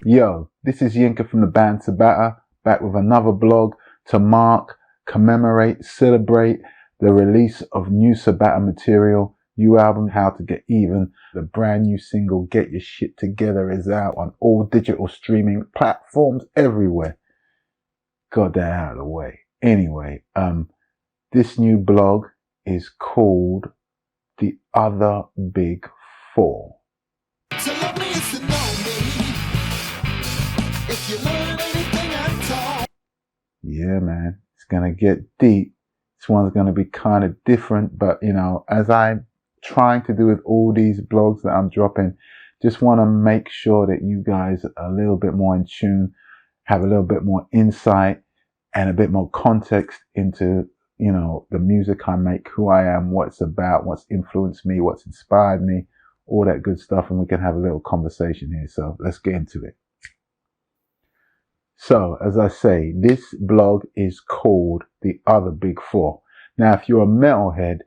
Yo, this is Yinka from the band Sabata, back with another blog to mark, commemorate, celebrate the release of new Sabata material. New album, How to Get Even. The brand new single, Get Your Shit Together, is out on all digital streaming platforms everywhere. Got that out of the way. Anyway, this new blog is called The Other Big Four. So love me is to know me. If you learn anything at all. Yeah, man, it's gonna get deep. This one's gonna be kind of different, but you know, as I'm trying to do with all these blogs that I'm dropping, just want to make sure that you guys are a little bit more in tune, have a little bit more insight and a bit more context into, you know, the music I make, who I am, what it's about, what's influenced me, what's inspired me, all that good stuff, and we can have a little conversation here. So let's get into it. So, as I say, this blog is called The Other Big Four. Now, if you're a metalhead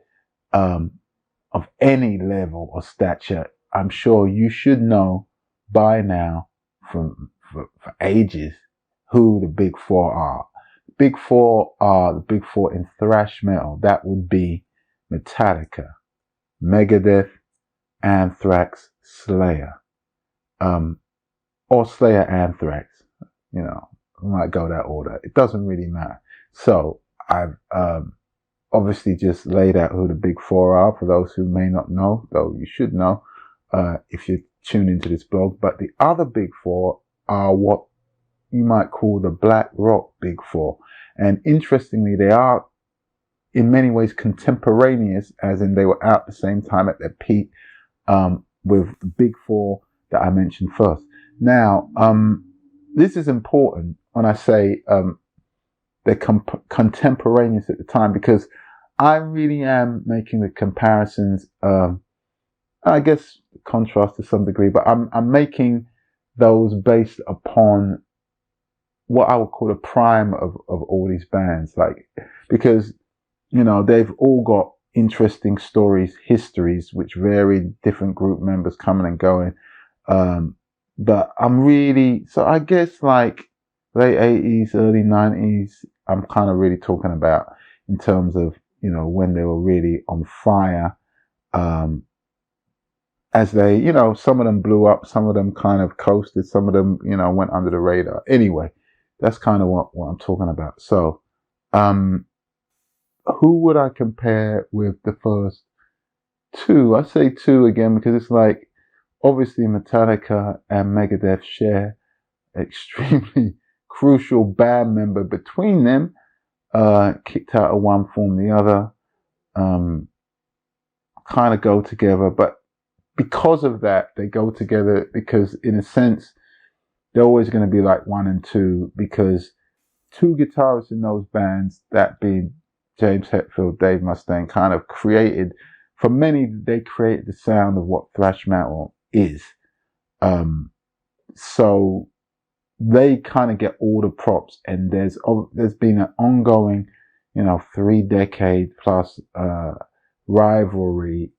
of any level or stature, I'm sure you should know by now for ages who the Big Four are. Big Four are the Big Four in thrash metal. That would be Metallica, Megadeth, Anthrax, Slayer, or Slayer, Anthrax. You know, we might go that order. It doesn't really matter. So I've obviously just laid out who the Big Four are for those who may not know, though you should know if you tune into this blog. But the other Big Four are what you might call the black rock Big Four. And interestingly, they are in many ways contemporaneous, as in they were out at the same time at their peak with the Big Four that I mentioned first. Now, this is important when I say they're contemporaneous at the time, because I really am making the comparisons, I guess contrast to some degree, but I'm making those based upon what I would call the prime of all these bands, like, because, you know, they've all got interesting stories, histories, which vary, different group members coming and going. But I'm really, so I guess like late 80s, early 90s, I'm kind of really talking about in terms of, you know, when they were really on fire. As they, you know, some of them blew up, some of them kind of coasted, some of them, you know, went under the radar. Anyway, that's kind of what I'm talking about. So, who would I compare with the first two? I say two again, because it's like, obviously, Metallica and Megadeth share extremely crucial band member between them. Kicked out of one, formed the other. Kind of go together, but because of that, they go together because, in a sense, they're always going to be like one and two, because two guitarists in those bands, that being James Hetfield, Dave Mustaine, kind of created, for many, they created the sound of what thrash metal is. So they kind of get all the props, and there's been an ongoing, you know, 3-decade plus rivalry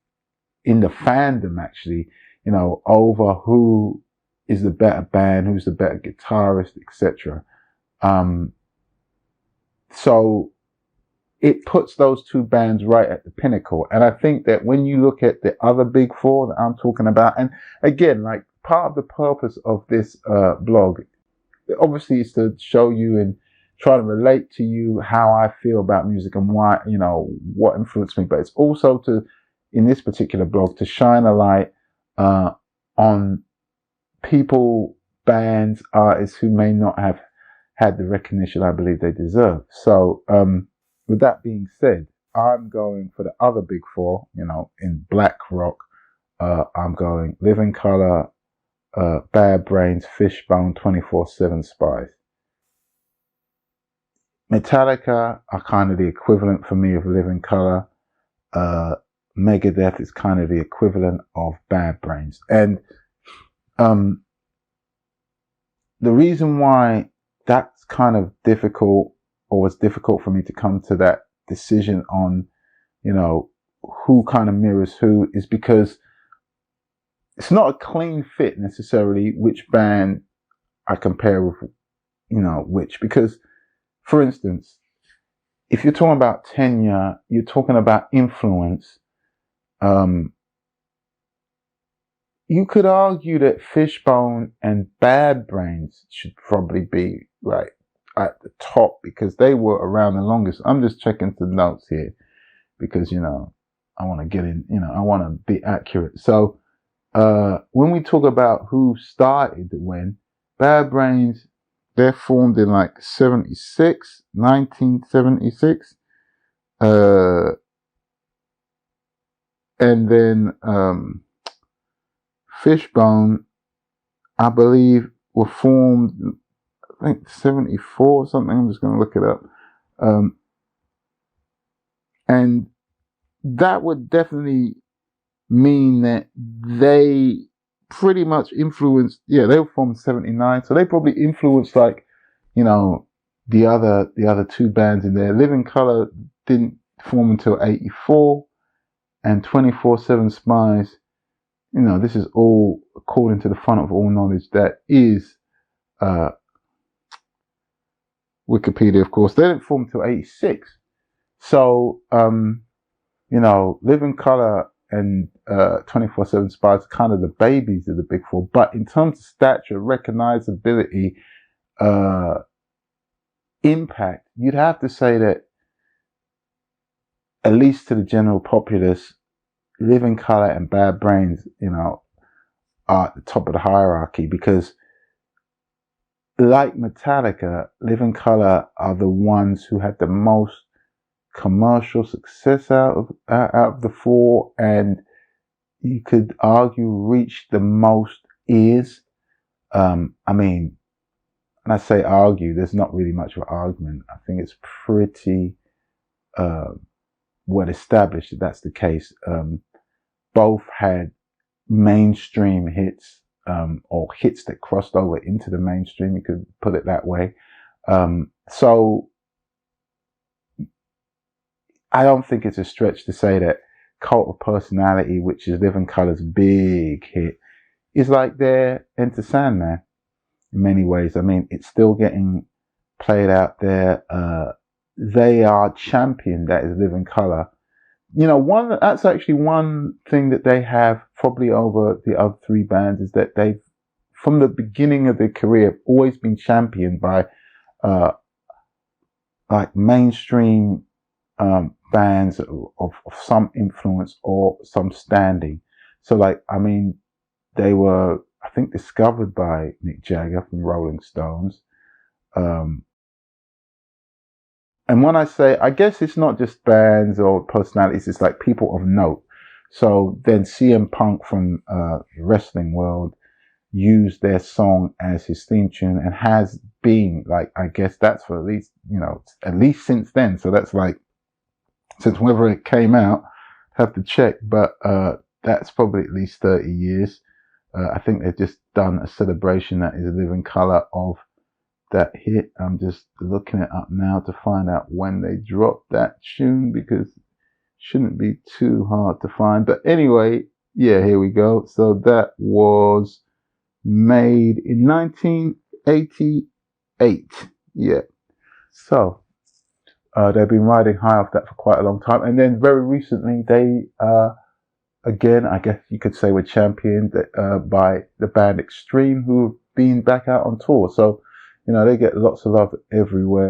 in the fandom, actually, you know, over who is the better band, who's the better guitarist, etc. So it puts those two bands right at the pinnacle. And I think that when you look at the other Big Four that I'm talking about, and again, like, part of the purpose of this blog, obviously, is to show you and try to relate to you how I feel about music and why, you know, what influenced me. But it's also to, in this particular blog, to shine a light on people, bands, artists who may not have had the recognition I believe they deserve. So, with that being said, I'm going for the other Big Four, you know, in black rock. I'm going Living Colour, Bad Brains, Fishbone, 24/7 Spies. Metallica are kind of the equivalent for me of Living Colour. Megadeth is kind of the equivalent of Bad Brains. And the reason why that's kind of difficult, or was difficult for me to come to that decision on, you know, who kind of mirrors who, is because it's not a clean fit necessarily which band I compare with, which, because, for instance, if you're talking about tenure, you're talking about influence. You could argue that Fishbone and Bad Brains should probably be right at the top because they were around the longest. I'm just checking the notes here because, I want to get in, I want to be accurate. So, when we talk about who started when, Bad Brains, they're formed in like 1976. And then, Fishbone, I believe, were formed, I think 74 or something. I'm just going to look it up. And that would definitely mean that they pretty much influenced, they were formed in 79. So they probably influenced like, the other two bands in there. Living Colour didn't form until 84, and 24/7 Spies, this is all according to the Font of All Knowledge. That is Wikipedia, of course. They didn't form until 86. So, Living Colour and 24/7 Spies are kind of the babies of the Big Four. But in terms of stature, recognizability, impact, you'd have to say that, at least to the general populace, Living Colour and Bad Brains, are at the top of the hierarchy because, like Metallica, Living Colour are the ones who had the most commercial success out of the four, and you could argue reached the most ears. And I say argue, there's not really much of an argument. I think it's pretty well established that that's the case. Both had mainstream hits, or hits that crossed over into the mainstream, you could put it that way. So I don't think it's a stretch to say that Cult of Personality, which is Living Colour's big hit, is like their Enter Sandman in many ways. It's still getting played out there. They are champion, that is Living Colour. That's actually one thing that they have probably over the other three bands, is that they've, from the beginning of their career, always been championed by like mainstream bands of some influence or some standing. So they were, I think, discovered by Mick Jagger from Rolling Stones. And when I say, I guess it's not just bands or personalities, it's like people of note. So then CM Punk from the wrestling world used their song as his theme tune, and has been, like, I guess that's for at least since then. So that's like, since whenever it came out, have to check, but that's probably at least 30 years. I think they've just done a celebration that is a Living Colour of that hit. I'm just looking it up now to find out when they dropped that tune, because it shouldn't be too hard to find. But anyway, here we go. So that was made in 1988. So they've been riding high off that for quite a long time, and then very recently they again, I guess you could say, were championed by the band Extreme, who've been back out on tour. So they get lots of love everywhere.